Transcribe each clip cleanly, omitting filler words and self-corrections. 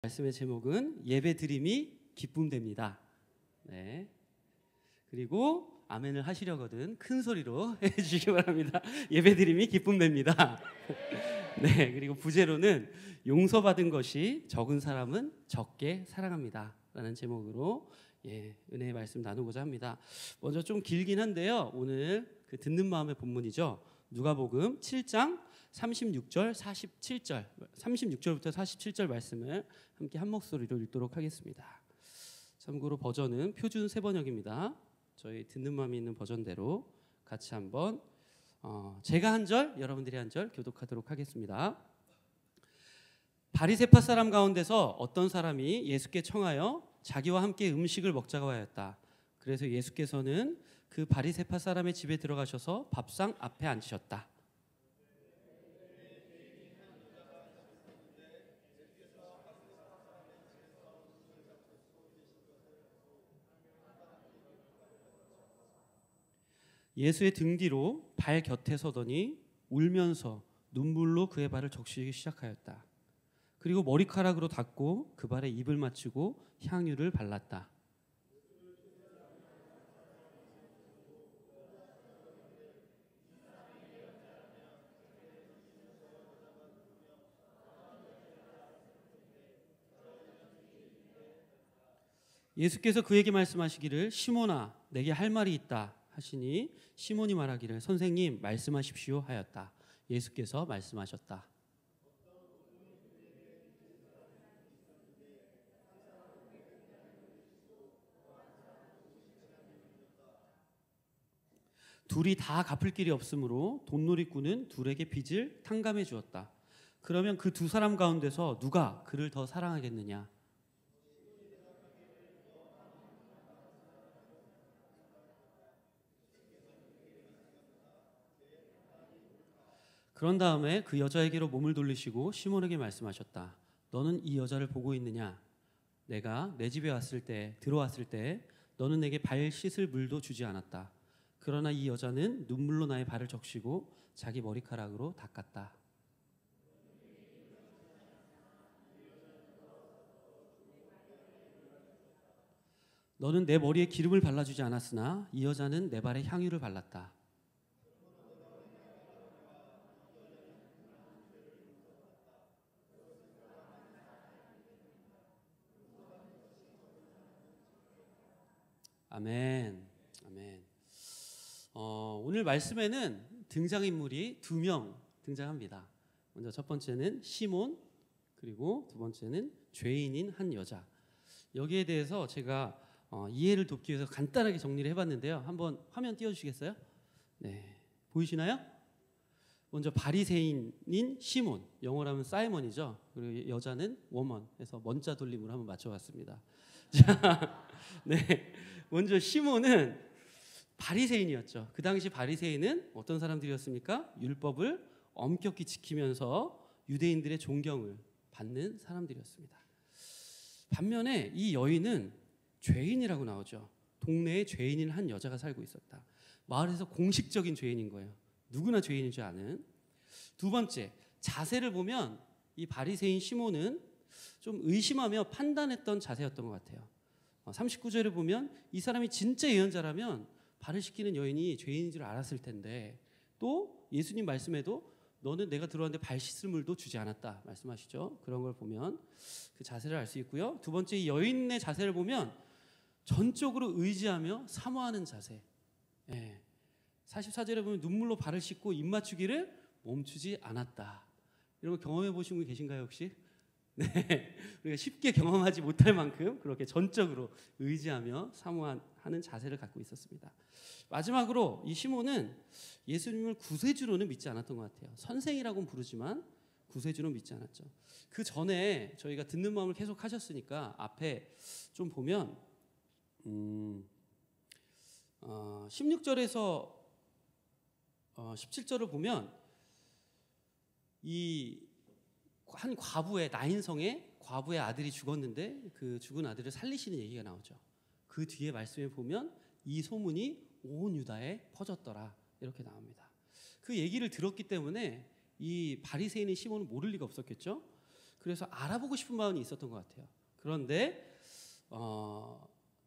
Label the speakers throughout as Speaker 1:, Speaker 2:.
Speaker 1: 말씀의 제목은 예배드림이 기쁨됩니다. 네. 그리고 아멘을 하시려거든 큰 소리로 해주시기 바랍니다. 예배드림이 기쁨됩니다. 네. 그리고 부제로는 용서받은 것이 적은 사람은 적게 사랑합니다 라는 제목으로 은혜의 말씀 나누고자 합니다. 먼저 좀 길긴 한데요, 오늘 그 듣는 마음의 본문이죠. 누가복음 7장 36절 47절 36절부터 47절 말씀을 함께 한 목소리로 읽도록 하겠습니다. 참고로 버전은 표준 세번역입니다. 저희 듣는 마음이 있는 버전대로 같이 한번 제가 한 절, 여러분들이 한 절 교독하도록 하겠습니다. 바리새파 사람 가운데서 어떤 사람이 예수께 청하여 자기와 함께 음식을 먹자고 하였다. 그래서 예수께서는 그 바리새파 사람의 집에 들어가셔서 밥상 앞에 앉으셨다. 예수의 등 뒤로 발 곁에 서더니 울면서 눈물로 그의 발을 적시기 시작하였다. 그리고 머리카락으로 닦고 그 발에 입을 맞추고 향유를 발랐다. 예수께서 그에게 말씀하시기를 시몬아 내게 할 말이 있다 하시니 시몬이 말하기를 선생님 말씀하십시오 하였다. 예수께서 말씀하셨다. 둘이 다 갚을 길이 없으므로 돈놀이꾼은 둘에게 빚을 탕감해 주었다. 그러면 그 두 사람 가운데서 누가 그를 더 사랑하겠느냐? 그런 다음에 그 여자에게로 몸을 돌리시고 시몬에게 말씀하셨다. 너는 이 여자를 보고 있느냐? 내가 내 집에 들어왔을 때 너는 내게 발 씻을 물도 주지 않았다. 그러나 이 여자는 눈물로 나의 발을 적시고 자기 머리카락으로 닦았다. 너는 내 머리에 기름을 발라주지 않았으나 이 여자는 내 발에 향유를 발랐다. 아멘. 아멘. 오늘 말씀에는 등장인물이 두 명 등장합니다. 먼저 첫 번째는 시몬, 그리고 두 번째는 죄인인 한 여자. 여기에 대해서 제가 이해를 돕기 위해서 간단하게 정리를 해봤는데요. 한번 화면 띄워주시겠어요? 네, 보이시나요? 먼저 바리새인인 시몬, 영어로 하면 사이먼이죠. 그리고 여자는 워먼 해서 먼자 돌림으로 한번 맞춰봤습니다. 자, 네, 먼저 시몬은 바리새인이었죠. 그 당시 바리새인은 어떤 사람들이었습니까? 율법을 엄격히 지키면서 유대인들의 존경을 받는 사람들이었습니다. 반면에 이 여인은 죄인이라고 나오죠. 동네에 죄인인 한 여자가 살고 있었다. 마을에서 공식적인 죄인인 거예요. 누구나 죄인인 줄 아는. 두 번째, 자세를 보면 이 바리새인 시몬은 좀 의심하며 판단했던 자세였던 것 같아요. 39절에 보면 이 사람이 진짜 예언자라면 발을 씻기는 여인이 죄인인 줄 알았을 텐데, 또 예수님 말씀에도 너는 내가 들어왔는데 발 씻을 물도 주지 않았다 말씀하시죠. 그런 걸 보면 그 자세를 알 수 있고요. 두 번째, 이 여인의 자세를 보면 전적으로 의지하며 사모하는 자세. 44절에 보면 눈물로 발을 씻고 입 맞추기를 멈추지 않았다. 이런 거 경험해 보신 분 계신가요 혹시? 네, 우리가 쉽게 경험하지 못할 만큼 그렇게 전적으로 의지하며 사모하는 자세를 갖고 있었습니다. 마지막으로 이 시몬은 예수님을 구세주로는 믿지 않았던 것 같아요. 선생이라고는 부르지만 구세주는 믿지 않았죠. 그 전에 저희가 듣는 마음을 계속 하셨으니까 앞에 좀 보면 16절에서 17절을 보면 이 한 과부의 나인성의 과부의 아들이 죽었는데 그 죽은 아들을 살리시는 얘기가 나오죠. 그 뒤에 말씀에 보면 이 소문이 온 유다에 퍼졌더라 이렇게 나옵니다. 그 얘기를 들었기 때문에 이 바리새인인 시몬은 모를 리가 없었겠죠. 그래서 알아보고 싶은 마음이 있었던 것 같아요. 그런데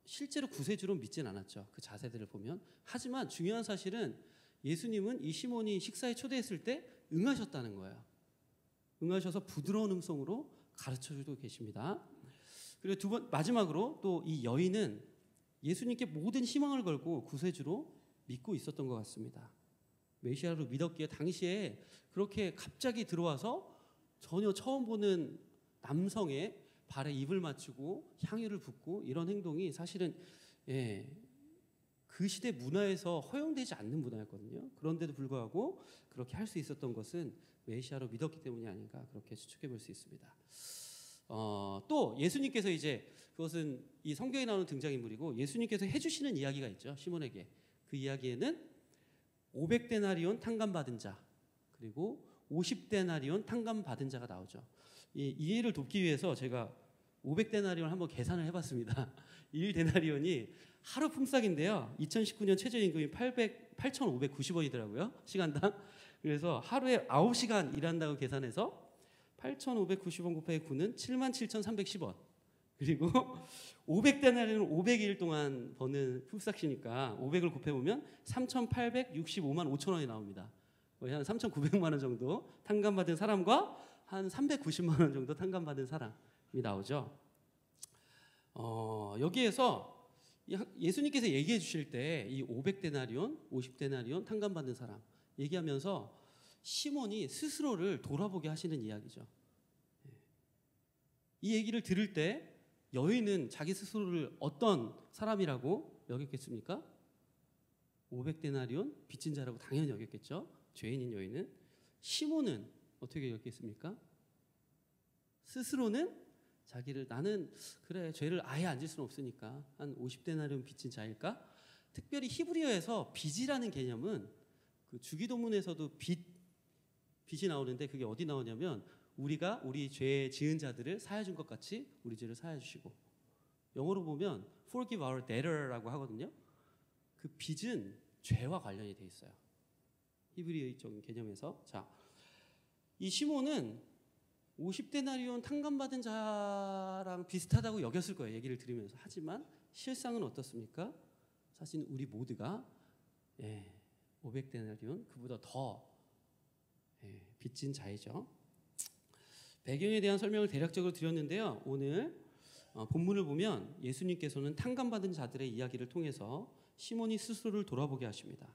Speaker 1: 실제로 구세주로 믿진 않았죠. 그 자세들을 보면. 하지만 중요한 사실은 예수님은 이 시몬이 식사에 초대했을 때 응하셨다는 거예요. 응하셔서 부드러운 음성으로 가르쳐주고 계십니다. 그리고 마지막으로 또 이 여인은 예수님께 모든 희망을 걸고 구세주로 믿고 있었던 것 같습니다. 메시아로 믿었기에 당시에 그렇게 갑자기 들어와서 전혀 처음 보는 남성의 발에 입을 맞추고 향유를 붓고 이런 행동이 사실은 그 시대 문화에서 허용되지 않는 문화였거든요. 그런데도 불구하고 그렇게 할 수 있었던 것은 메시아로 믿었기 때문이 아닌가 그렇게 추측해 볼 수 있습니다. 또 예수님께서 이제 그것은 이 성경에 나오는 등장인물이고 예수님께서 해주시는 이야기가 있죠. 시몬에게. 그 이야기에는 500데나리온 탕감받은 자 그리고 50데나리온 탕감받은 자가 나오죠. 이 이해를 돕기 위해서 제가 500데나리온 한번 계산을 해봤습니다. 1데나리온이 하루 품삯인데요. 2019년 최저임금이 8,590원이더라고요. 시간당. 그래서 하루에 9시간 일한다고 계산해서 8,590원 곱하기 9는 77,310원. 그리고 500데나리온은 500일 동안 버는 품삯이니까 500을 곱해보면 3,865만 5천 원이 나옵니다. 거의 한 3,900만 원 정도 탕감받은 사람과 한 390만 원 정도 탕감받은 사람이 나오죠. 여기에서 예수님께서 얘기해 주실 때 이 500데나리온, 50데나리온 탕감받은 사람 얘기하면서 시몬이 스스로를 돌아보게 하시는 이야기죠. 이 얘기를 들을 때 여인은 자기 스스로를 어떤 사람이라고 여겼겠습니까? 500데나리온 빚진 자라고 당연히 여겼겠죠. 죄인인 여인은. 시몬은 어떻게 여겼겠습니까? 스스로는 자기를 나는 그래 죄를 아예 안 질 수는 없으니까 한 50데나리온 빚진 자일까? 특별히 히브리어에서 빚이라는 개념은 그 주기도문에서도 빚이 나오는데 그게 어디 나오냐면 우리가 우리 죄 지은 자들을 사해 준 것 같이 우리 죄를 사해 주시고 영어로 보면 forgive our debtor라고 하거든요. 그 빚은 죄와 관련이 돼 있어요. 히브리어적인 개념에서. 자, 이 시몬은 50데나리온 탕감받은 자랑 비슷하다고 여겼을 거예요. 얘기를 들으면서. 하지만 실상은 어떻습니까? 사실 우리 모두가 500데나리온 그보다 더 빚진 자이죠. 배경에 대한 설명을 대략적으로 드렸는데요. 오늘 본문을 보면 예수님께서는 탕감받은 자들의 이야기를 통해서 시몬이 스스로를 돌아보게 하십니다.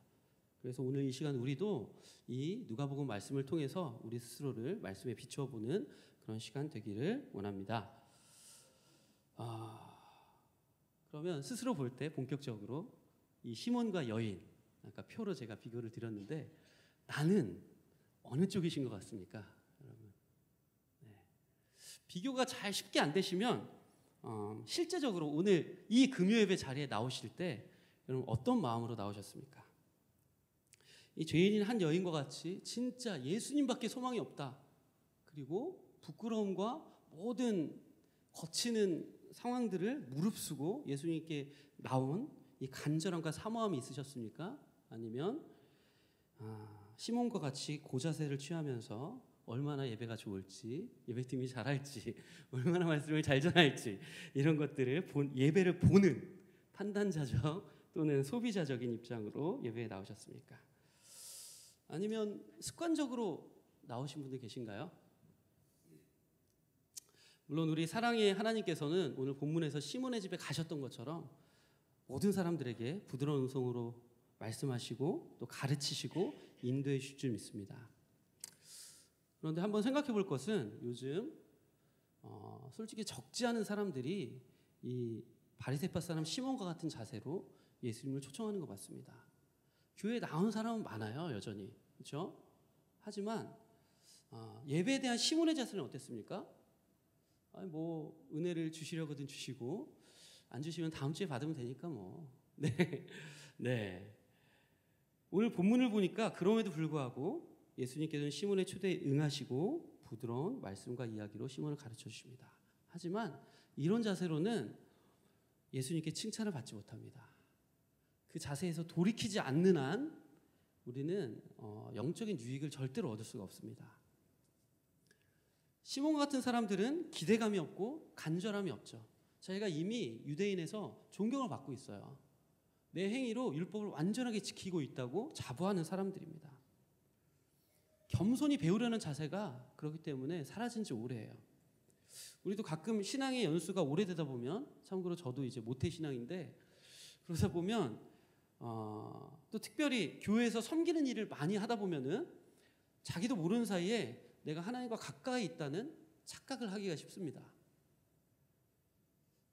Speaker 1: 그래서 오늘 이 시간 우리도 이 누가복음 말씀을 통해서 우리 스스로를 말씀에 비춰보는 그런 시간 되기를 원합니다. 그러면 스스로 볼 때 본격적으로 이 시몬과 여인, 아까 표로 제가 비교를 드렸는데 나는 어느 쪽이신 것 같습니까? 여러분. 비교가 잘 쉽게 안 되시면 실제적으로 오늘 이 금요예배 자리에 나오실 때 여러분 어떤 마음으로 나오셨습니까? 이 죄인인 한 여인과 같이 진짜 예수님밖에 소망이 없다. 그리고 부끄러움과 모든 거치는 상황들을 무릅쓰고 예수님께 나온 이 간절함과 사모함이 있으셨습니까? 아니면 시몬과 같이 고자세를 취하면서 얼마나 예배가 좋을지, 예배팀이 잘할지, 얼마나 말씀을 잘 전할지 이런 것들을 예배를 보는 판단자적 또는 소비자적인 입장으로 예배에 나오셨습니까? 아니면 습관적으로 나오신 분들 계신가요? 물론 우리 사랑의 하나님께서는 오늘 본문에서 시몬의 집에 가셨던 것처럼 모든 사람들에게 부드러운 음성으로 말씀하시고 또 가르치시고 인도해 주실 줄 믿습니다. 그런데 한번 생각해 볼 것은 요즘 솔직히 적지 않은 사람들이 이 바리새파 사람 시몬과 같은 자세로 예수님을 초청하는 것 같습니다. 교회에 나온 사람은 많아요, 여전히. 그렇죠? 하지만 예배에 대한 시몬의 자세는 어땠습니까? 뭐 은혜를 주시려거든 주시고 안 주시면 다음 주에 받으면 되니까 뭐. 네. 오늘 본문을 보니까 그럼에도 불구하고 예수님께서는 시몬의 초대에 응하시고 부드러운 말씀과 이야기로 시몬을 가르쳐 주십니다. 하지만 이런 자세로는 예수님께 칭찬을 받지 못합니다. 그 자세에서 돌이키지 않는 한 우리는 영적인 유익을 절대로 얻을 수가 없습니다. 시몬 같은 사람들은 기대감이 없고 간절함이 없죠. 자기가 이미 유대인에서 존경을 받고 있어요. 내 행위로 율법을 완전하게 지키고 있다고 자부하는 사람들입니다. 겸손히 배우려는 자세가 그렇기 때문에 사라진 지 오래예요. 우리도 가끔 신앙의 연수가 오래되다 보면, 참고로 저도 이제 모태신앙인데, 그러다 보면 또 특별히 교회에서 섬기는 일을 많이 하다 보면은 자기도 모르는 사이에 내가 하나님과 가까이 있다는 착각을 하기가 쉽습니다.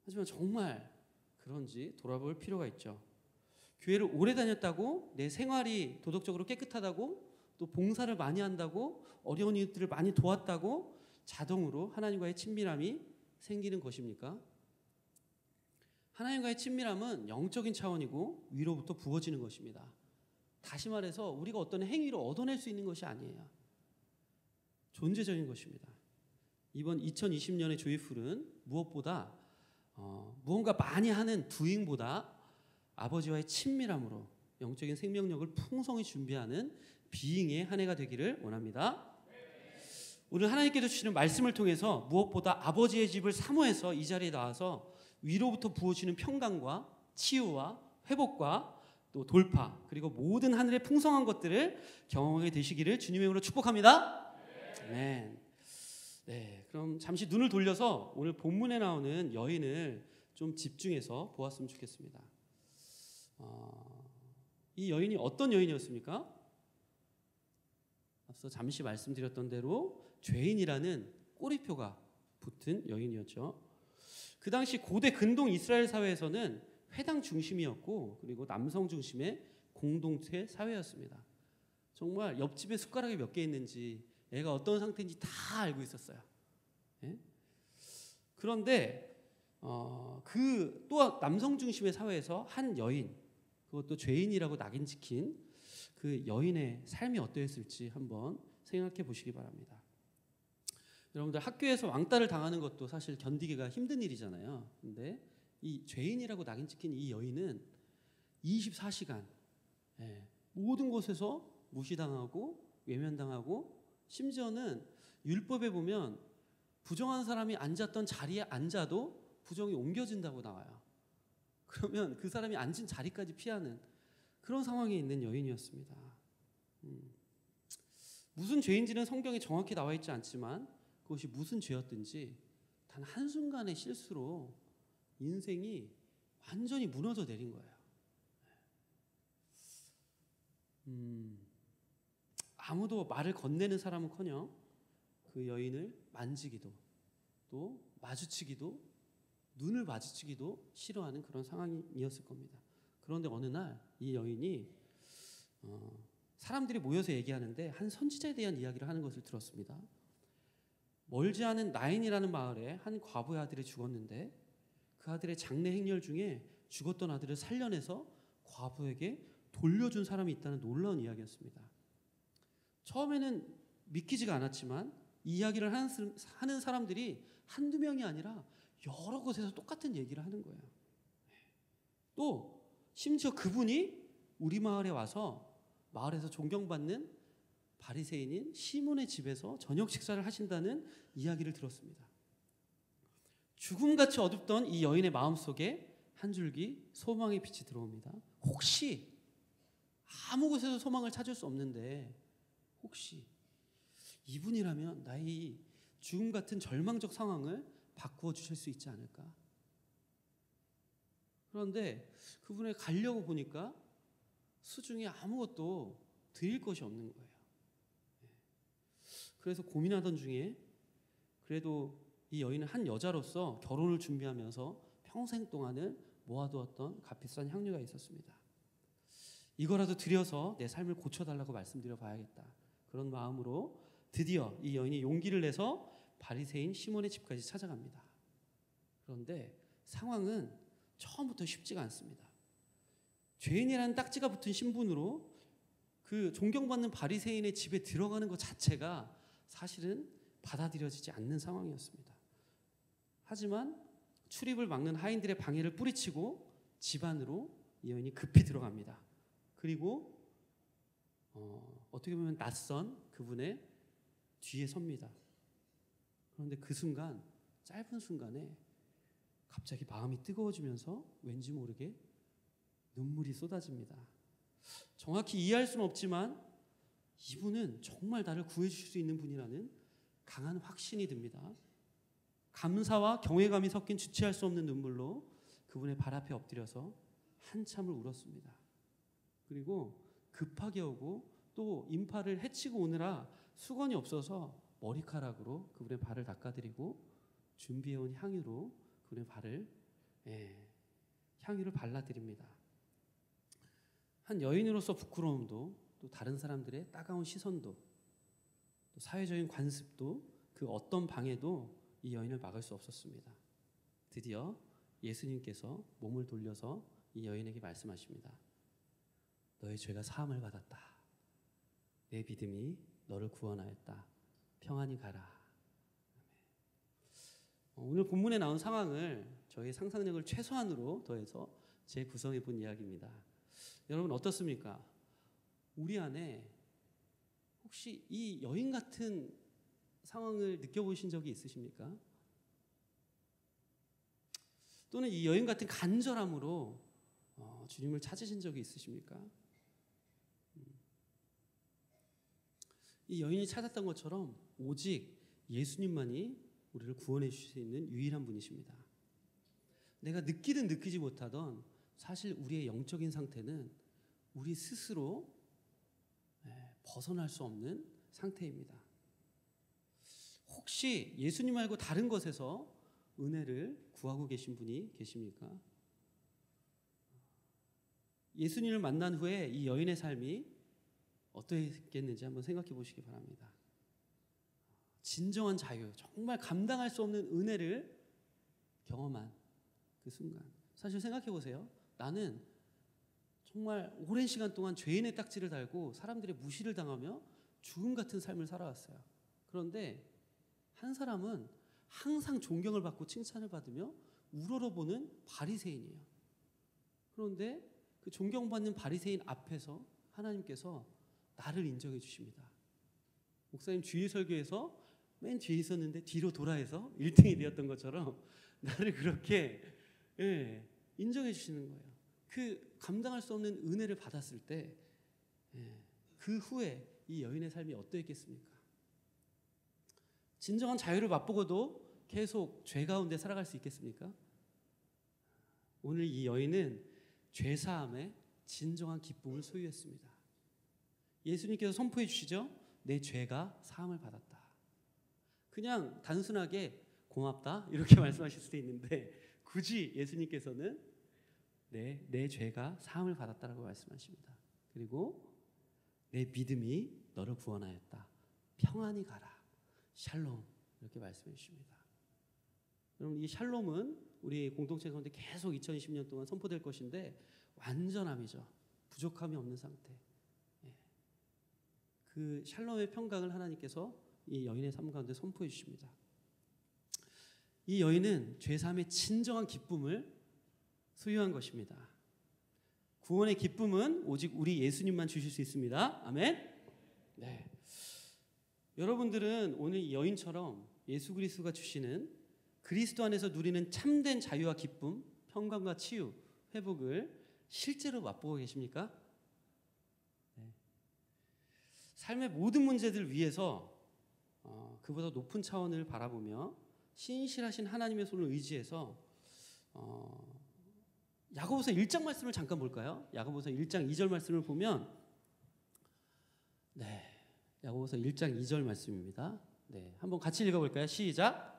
Speaker 1: 하지만 정말 그런지 돌아볼 필요가 있죠. 교회를 오래 다녔다고 내 생활이 도덕적으로 깨끗하다고 또 봉사를 많이 한다고 어려운 이웃들을 많이 도왔다고 자동으로 하나님과의 친밀함이 생기는 것입니까? 하나님과의 친밀함은 영적인 차원이고 위로부터 부어지는 것입니다. 다시 말해서 우리가 어떤 행위로 얻어낼 수 있는 것이 아니에요. 존재적인 것입니다. 이번 2020년의 조이풀은 무엇보다 무언가 많이 하는 doing보다 아버지와의 친밀함으로 영적인 생명력을 풍성히 준비하는 being의 한 해가 되기를 원합니다. 오늘 하나님께서 주시는 말씀을 통해서 무엇보다 아버지의 집을 사모해서 이 자리에 나와서 위로부터 부어지는 평강과 치유와 회복과 또 돌파 그리고 모든 하늘의 풍성한 것들을 경험하게 되시기를 주님의 이름으로 축복합니다. 아멘. 네, 그럼 잠시 눈을 돌려서 오늘 본문에 나오는 여인을 좀 집중해서 보았으면 좋겠습니다. 이 여인이 어떤 여인이었습니까? 앞서 잠시 말씀드렸던 대로 죄인이라는 꼬리표가 붙은 여인이었죠. 그 당시 고대 근동 이스라엘 사회에서는 회당 중심이었고 그리고 남성 중심의 공동체 사회였습니다. 정말 옆집에 숟가락이 몇 개 있는지 애가 어떤 상태인지 다 알고 있었어요. 예? 그런데 그 또한 남성 중심의 사회에서 한 여인, 그것도 죄인이라고 낙인 찍힌 그 여인의 삶이 어떠했을지 한번 생각해 보시기 바랍니다. 여러분들 학교에서 왕따를 당하는 것도 사실 견디기가 힘든 일이잖아요. 근데 이 죄인이라고 낙인 찍힌 이 여인은 24시간 모든 곳에서 무시당하고 외면당하고 심지어는 율법에 보면 부정한 사람이 앉았던 자리에 앉아도 부정이 옮겨진다고 나와요. 그러면 그 사람이 앉은 자리까지 피하는 그런 상황에 있는 여인이었습니다. 무슨 죄인지는 성경에 정확히 나와 있지 않지만 그것이 무슨 죄였든지 단 한순간의 실수로 인생이 완전히 무너져 내린 거예요. 아무도 말을 건네는 사람은커녕 그 여인을 만지기도 또 마주치기도 눈을 마주치기도 싫어하는 그런 상황이었을 겁니다. 그런데 어느 날 이 여인이 사람들이 모여서 얘기하는데 한 선지자에 대한 이야기를 하는 것을 들었습니다. 멀지 않은 나인이라는 마을에 한 과부의 아들이 죽었는데 그 아들의 장례 행렬 중에 죽었던 아들을 살려내서 과부에게 돌려준 사람이 있다는 놀라운 이야기였습니다. 처음에는 믿기지가 않았지만 이 이야기를 하는 사람들이 한두 명이 아니라 여러 곳에서 똑같은 얘기를 하는 거예요. 또 심지어 그분이 우리 마을에 와서 마을에서 존경받는 바리새인인 시몬의 집에서 저녁 식사를 하신다는 이야기를 들었습니다. 죽음같이 어둡던 이 여인의 마음속에 한 줄기 소망의 빛이 들어옵니다. 혹시 아무 곳에서 소망을 찾을 수 없는데 혹시 이분이라면 나의 죽음 같은 절망적 상황을 바꾸어 주실 수 있지 않을까? 그런데 그분에 가려고 보니까 수중에 아무것도 드릴 것이 없는 거예요. 그래서 고민하던 중에 그래도 이 여인은 한 여자로서 결혼을 준비하면서 평생 동안을 모아두었던 값비싼 향료가 있었습니다. 이거라도 드려서 내 삶을 고쳐달라고 말씀드려 봐야겠다. 그런 마음으로 드디어 이 여인이 용기를 내서 바리새인 시몬의 집까지 찾아갑니다. 그런데 상황은 처음부터 쉽지가 않습니다. 죄인이라는 딱지가 붙은 신분으로 그 존경받는 바리새인의 집에 들어가는 것 자체가 사실은 받아들여지지 않는 상황이었습니다. 하지만 출입을 막는 하인들의 방해를 뿌리치고 집 안으로 이 여인이 급히 들어갑니다. 그리고 어떻게 보면 낯선 그분의 뒤에 섭니다. 그런데 그 순간, 짧은 순간에 갑자기 마음이 뜨거워지면서 왠지 모르게 눈물이 쏟아집니다. 정확히 이해할 수는 없지만 이분은 정말 나를 구해주실 수 있는 분이라는 강한 확신이 듭니다. 감사와 경외감이 섞인 주체할 수 없는 눈물로 그분의 발 앞에 엎드려서 한참을 울었습니다. 그리고 급하게 오고 또 인파를 해치고 오느라 수건이 없어서 머리카락으로 그분의 발을 닦아드리고 준비해온 향유로 그분의 발을 향유를 발라드립니다. 한 여인으로서 부끄러움도 또 다른 사람들의 따가운 시선도 또 사회적인 관습도 그 어떤 방해도 이 여인을 막을 수 없었습니다. 드디어 예수님께서 몸을 돌려서 이 여인에게 말씀하십니다. 너의 죄가 사함을 받았다. 내 믿음이 너를 구원하였다. 평안히 가라. 오늘 본문에 나온 상황을 저희 상상력을 최소한으로 더해서 재구성해 본 이야기입니다. 여러분 어떻습니까? 우리 안에 혹시 이 여인 같은 상황을 느껴보신 적이 있으십니까? 또는 이 여인 같은 간절함으로 주님을 찾으신 적이 있으십니까? 이 여인이 찾았던 것처럼 오직 예수님만이 우리를 구원해 주실 수 있는 유일한 분이십니다. 내가 느끼든 느끼지 못하던 사실 우리의 영적인 상태는 우리 스스로 벗어날 수 없는 상태입니다. 혹시 예수님 말고 다른 것에서 은혜를 구하고 계신 분이 계십니까? 예수님을 만난 후에 이 여인의 삶이 어떠했겠는지 한번 생각해 보시기 바랍니다. 진정한 자유, 정말 감당할 수 없는 은혜를 경험한 그 순간. 사실 생각해 보세요. 나는 정말 오랜 시간 동안 죄인의 딱지를 달고 사람들의 무시를 당하며 죽음 같은 삶을 살아왔어요. 그런데 한 사람은 항상 존경을 받고 칭찬을 받으며 우러러보는 바리새인이에요. 그런데 그 존경받는 바리새인 앞에서 하나님께서 나를 인정해 주십니다. 목사님 주일 설교에서 맨 뒤에 있었는데 뒤로 돌아해서 1등이 되었던 것처럼 나를 그렇게 인정해 주시는 거예요. 그 감당할 수 없는 은혜를 받았을 때 그 후에 이 여인의 삶이 어떠했겠습니까? 진정한 자유를 맛보고도 계속 죄 가운데 살아갈 수 있겠습니까? 오늘 이 여인은 죄사함의 진정한 기쁨을 소유했습니다. 예수님께서 선포해 주시죠. 내 죄가 사함을 받았다. 그냥 단순하게 고맙다 이렇게 말씀하실 수도 있는데 굳이 예수님께서는 내 죄가 사함을 받았다라고 말씀하십니다. 그리고 내 믿음이 너를 구원하였다. 평안히 가라. 샬롬 이렇게 말씀해 주십니다. 여러분 이 샬롬은 우리 공동체 가운데 계속 2020년 동안 선포될 것인데 완전함이죠. 부족함이 없는 상태. 그 샬롬의 평강을 하나님께서 이 여인의 삶 가운데 선포해 주십니다. 이 여인은 죄사함의 진정한 기쁨을 소유한 것입니다. 구원의 기쁨은 오직 우리 예수님만 주실 수 있습니다. 아멘. 네. 여러분들은 오늘 이 여인처럼 예수 그리스도가 주시는 그리스도 안에서 누리는 참된 자유와 기쁨, 평강과 치유, 회복을 실제로 맛보고 계십니까? 네. 삶의 모든 문제들 위해서 그보다 높은 차원을 바라보며 신실하신 하나님의 손을 의지해서 야고보서 1장 말씀을 잠깐 볼까요? 야고보서 1장 2절 말씀을 보면 야고보서 1장 2절 말씀입니다. 한번 같이 읽어볼까요? 시작.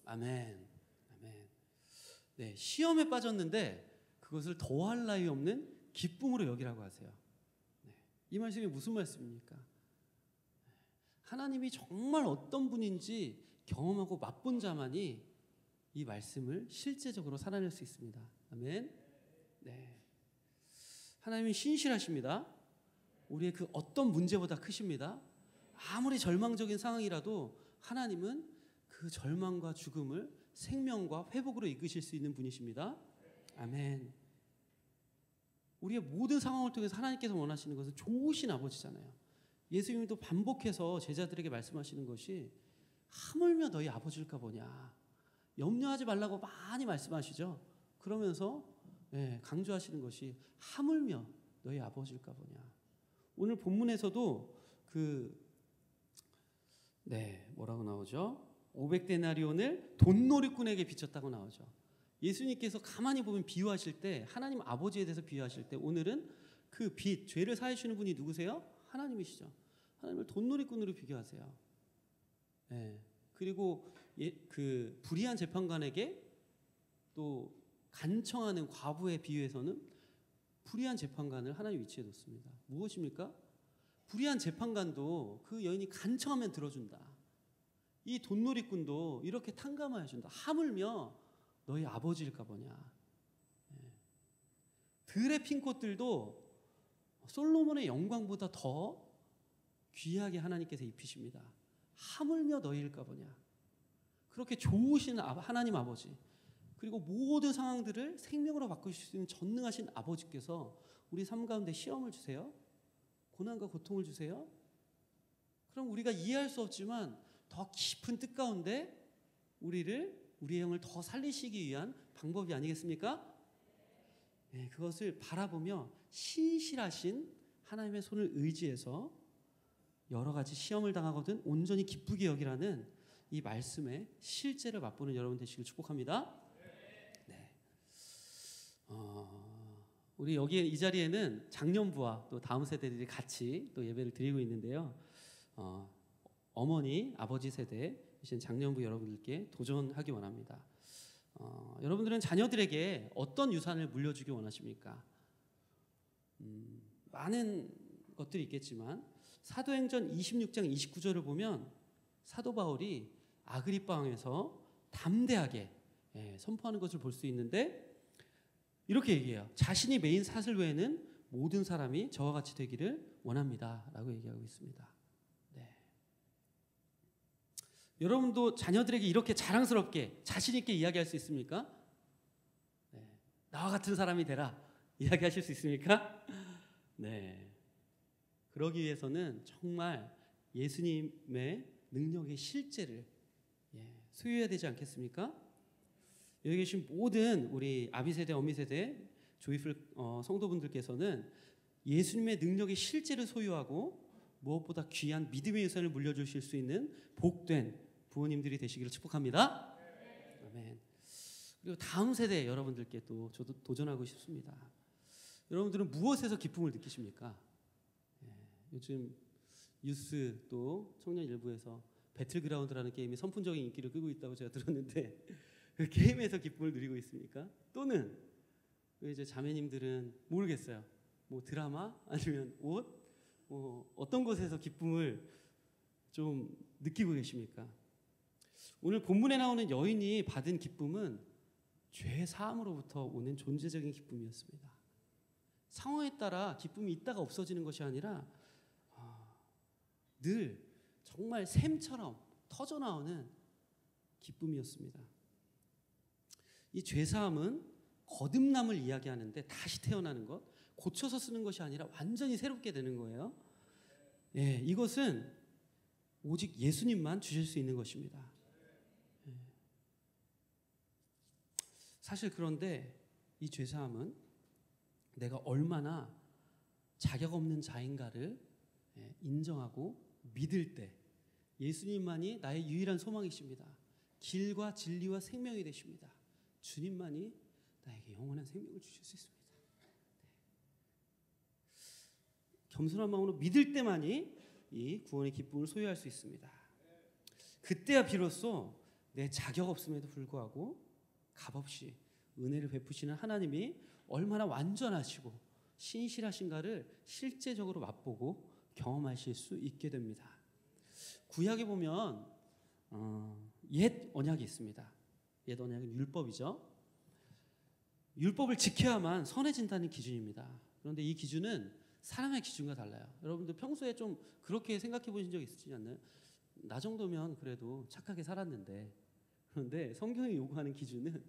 Speaker 1: 아멘. 아멘. 시험에 빠졌는데 그것을 더할 나위 없는 기쁨으로 여기라고 하세요. 이 말씀이 무슨 말씀입니까? 하나님이 정말 어떤 분인지 경험하고 맛본 자만이 이 말씀을 실제적으로 살아낼 수 있습니다. 아멘. 하나님이 신실하십니다. 우리의 그 어떤 문제보다 크십니다. 아무리 절망적인 상황이라도 하나님은 그 절망과 죽음을 생명과 회복으로 이끄실 수 있는 분이십니다. 아멘. 우리의 모든 상황을 통해서 하나님께서 원하시는 것은 좋으신 아버지잖아요. 예수님도 반복해서 제자들에게 말씀하시는 것이 하물며 너희 아버지일까 보냐. 염려하지 말라고 많이 말씀하시죠. 그러면서 강조하시는 것이 하물며 너희 아버지일까 보냐. 오늘 본문에서도 뭐라고 나오죠? 500데나리온을 돈놀이꾼에게 비쳤다고 나오죠. 예수님께서 가만히 보면 비유하실 때 하나님 아버지에 대해서 비유하실 때 오늘은 그 빚, 죄를 사하시는 분이 누구세요? 하나님이시죠. 하나님을 돈놀이꾼으로 비교하세요. 그리고 그 불의한 재판관에게 또 간청하는 과부의 비유에서는 불의한 재판관을 하나님 위치에 놓습니다. 무엇입니까? 불의한 재판관도 그 여인이 간청하면 들어준다. 이 돈놀이꾼도 이렇게 탕감하여 준다. 하물며 너희 아버지일까 보냐. 들의 핀꽃들도 솔로몬의 영광보다 더 귀하게 하나님께서 입히십니다. 하물며 너희일까 보냐. 그렇게 좋으신 하나님 아버지, 그리고 모든 상황들을 생명으로 바꾸실 수 있는 전능하신 아버지께서 우리 삶 가운데 시험을 주세요. 고난과 고통을 주세요. 그럼 우리가 이해할 수 없지만 더 깊은 뜻 가운데 우리의 영을 더 살리시기 위한 방법이 아니겠습니까? 그것을 바라보며 신실하신 하나님의 손을 의지해서 여러 가지 시험을 당하거든 온전히 기쁘게 여기라는 이 말씀의 실제를 맛보는 여러분 되시길 축복합니다. 우리 여기 이 자리에는 장년부와 또 다음 세대들이 같이 또 예배를 드리고 있는데요. 어머니, 아버지 세대이신 장년부 여러분들께 도전하기 원합니다. 여러분들은 자녀들에게 어떤 유산을 물려주기 원하십니까? 많은 것들이 있겠지만 사도행전 26장 29절을 보면 사도 바울이 아그리빠 왕에서 담대하게 선포하는 것을 볼 수 있는데 이렇게 얘기해요. 자신이 메인 사슬 외에는 모든 사람이 저와 같이 되기를 원합니다 라고 얘기하고 있습니다. 여러분도 자녀들에게 이렇게 자랑스럽게 자신 있게 이야기할 수 있습니까? 나와 같은 사람이 되라 이야기하실 수 있습니까? 그러기 위해서는 정말 예수님의 능력의 실제를 소유해야 되지 않겠습니까? 여기 계신 모든 우리 아비세대, 어미세대, 조이풀 성도분들께서는 예수님의 능력의 실제를 소유하고 무엇보다 귀한 믿음의 유산을 물려주실 수 있는 복된 부모님들이 되시기를 축복합니다. 아멘. 그리고 다음 세대 여러분들께 또 저도 도전하고 싶습니다. 여러분들은 무엇에서 기쁨을 느끼십니까? 요즘 뉴스 또 청년 일부에서 배틀그라운드라는 게임이 선풍적인 인기를 끌고 있다고 제가 들었는데 그 게임에서 기쁨을 누리고 있습니까? 또는 이제 자매님들은 모르겠어요. 뭐 드라마 아니면 옷, 어떤 곳에서 기쁨을 좀 느끼고 계십니까? 오늘 본문에 나오는 여인이 받은 기쁨은 죄 사함으로부터 오는 존재적인 기쁨이었습니다. 상황에 따라 기쁨이 있다가 없어지는 것이 아니라 늘 정말 샘처럼 터져나오는 기쁨이었습니다. 이 죄사함은 거듭남을 이야기하는데 다시 태어나는 것, 고쳐서 쓰는 것이 아니라 완전히 새롭게 되는 거예요. 이것은 오직 예수님만 주실 수 있는 것입니다. 사실 그런데 이 죄사함은 내가 얼마나 자격 없는 자인가를 인정하고 믿을 때 예수님만이 나의 유일한 소망이십니다. 길과 진리와 생명이 되십니다. 주님만이 나에게 영원한 생명을 주실 수 있습니다. 겸손한 마음으로 믿을 때만이 이 구원의 기쁨을 소유할 수 있습니다. 그때야 비로소 내 자격 없음에도 불구하고 값없이 은혜를 베푸시는 하나님이 얼마나 완전하시고 신실하신가를 실제적으로 맛보고 경험하실 수 있게 됩니다. 구약에 보면 옛 언약이 있습니다. 옛 언약은 율법이죠. 율법을 지켜야만 선해진다는 기준입니다. 그런데 이 기준은 사람의 기준과 달라요. 여러분들 평소에 좀 그렇게 생각해 보신 적 있으시지 않나요? 나 정도면 그래도 착하게 살았는데. 그런데 성경이 요구하는 기준은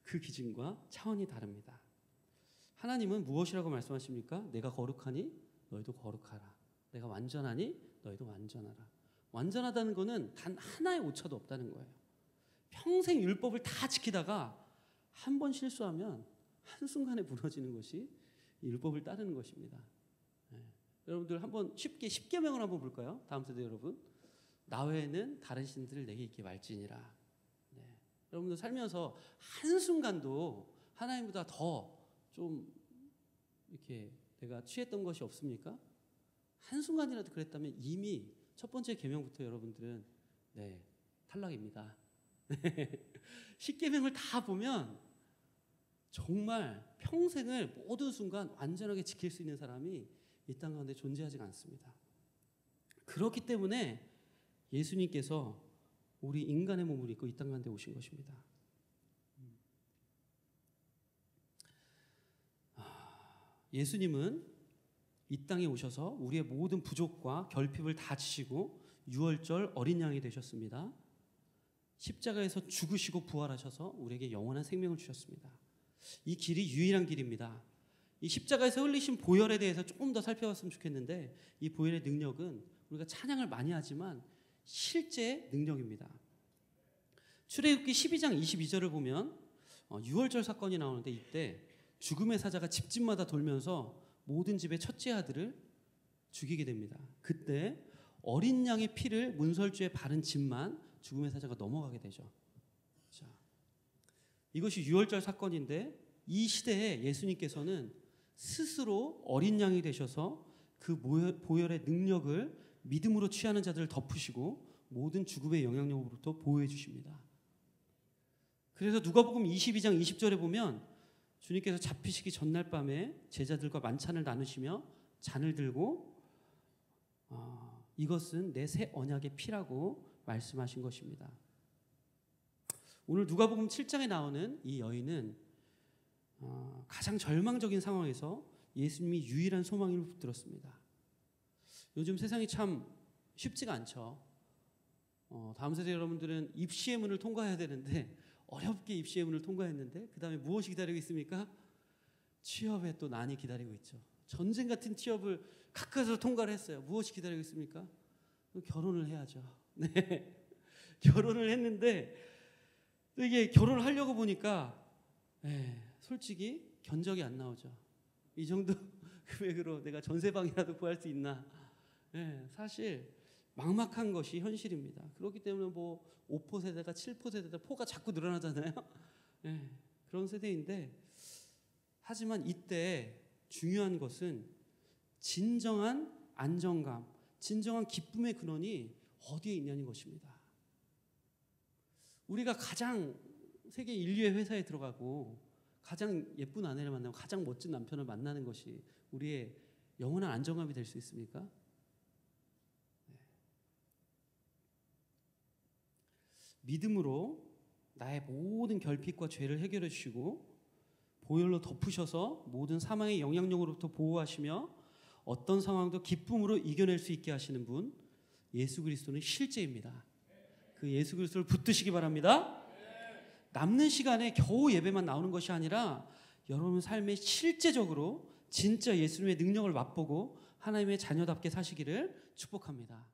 Speaker 1: 그 기준과 차원이 다릅니다. 하나님은 무엇이라고 말씀하십니까? 내가 거룩하니 너희도 거룩하라. 내가 완전하니 너희도 완전하라. 완전하다는 것은 단 하나의 오차도 없다는 거예요. 평생 율법을 다 지키다가 한 번 실수하면 한순간에 무너지는 것이 율법을 따르는 것입니다. 네. 여러분들 한번 쉽게 10계명을 한번 볼까요? 다음 세대 여러분. 나 외에는 다른 신들을 내게 있게 말지니라. 네. 여러분들 살면서 한순간도 하나님보다 더 좀 이렇게 내가 취했던 것이 없습니까? 한순간이라도 그랬다면 이미 첫 번째 계명부터 여러분들은 네, 탈락입니다. 10계명을 다 보면 정말 평생을 모든 순간 완전하게 지킬 수 있는 사람이 이 땅 가운데 존재하지 않습니다. 그렇기 때문에 예수님께서 우리 인간의 몸을 입고 이 땅 가운데 오신 것입니다. 예수님은 이 땅에 오셔서 우리의 모든 부족과 결핍을 다 지시고 유월절 어린 양이 되셨습니다. 십자가에서 죽으시고 부활하셔서 우리에게 영원한 생명을 주셨습니다. 이 길이 유일한 길입니다. 이 십자가에서 흘리신 보혈에 대해서 조금 더 살펴봤으면 좋겠는데 이 보혈의 능력은 우리가 찬양을 많이 하지만 실제 능력입니다. 출애굽기 12장 22절을 보면 유월절 사건이 나오는데 이때 죽음의 사자가 집집마다 돌면서 모든 집의 첫째 아들을 죽이게 됩니다. 그때 어린 양의 피를 문설주에 바른 집만 죽음의 사자가 넘어가게 되죠. 자, 이것이 유월절 사건인데 이 시대에 예수님께서는 스스로 어린 양이 되셔서 그 보혈의 능력을 믿음으로 취하는 자들을 덮으시고 모든 죽음의 영향력으로부터 보호해 주십니다. 그래서 누가복음 22장 20절에 보면 주님께서 잡히시기 전날 밤에 제자들과 만찬을 나누시며 잔을 들고 이것은 내 새 언약의 피라고 말씀하신 것입니다. 오늘 누가복음 7장에 나오는 이 여인은 가장 절망적인 상황에서 예수님이 유일한 소망을 붙들었습니다. 요즘 세상이 참 쉽지가 않죠. 다음 세대 여러분들은 입시의 문을 통과해야 되는데 어렵게 입시의 문을 통과했는데 그 다음에 무엇이 기다리고 있습니까? 취업에 또 난이 기다리고 있죠. 전쟁 같은 취업을 가까이서 통과를 했어요. 무엇이 기다리고 있습니까? 결혼을 해야죠. 네. 결혼을 했는데 이게 결혼을 하려고 보니까 솔직히 견적이 안 나오죠. 이 정도 금액으로 내가 전세방이라도 구할 수 있나? 사실 막막한 것이 현실입니다. 그렇기 때문에 뭐 5포 세대가 7포 세대다 포가 자꾸 늘어나잖아요. 그런 세대인데 하지만 이때 중요한 것은 진정한 안정감, 진정한 기쁨의 근원이 어디에 있냐는 것입니다. 우리가 가장 세계 인류의 회사에 들어가고 가장 예쁜 아내를 만나고 가장 멋진 남편을 만나는 것이 우리의 영원한 안정감이 될 수 있습니까? 믿음으로 나의 모든 결핍과 죄를 해결해 주시고 보혈로 덮으셔서 모든 사망의 영향력으로부터 보호하시며 어떤 상황도 기쁨으로 이겨낼 수 있게 하시는 분 예수 그리스도는 실제입니다. 그 예수 그리스도를 붙드시기 바랍니다. 남는 시간에 겨우 예배만 나오는 것이 아니라 여러분 삶에 실제적으로 진짜 예수님의 능력을 맛보고 하나님의 자녀답게 사시기를 축복합니다.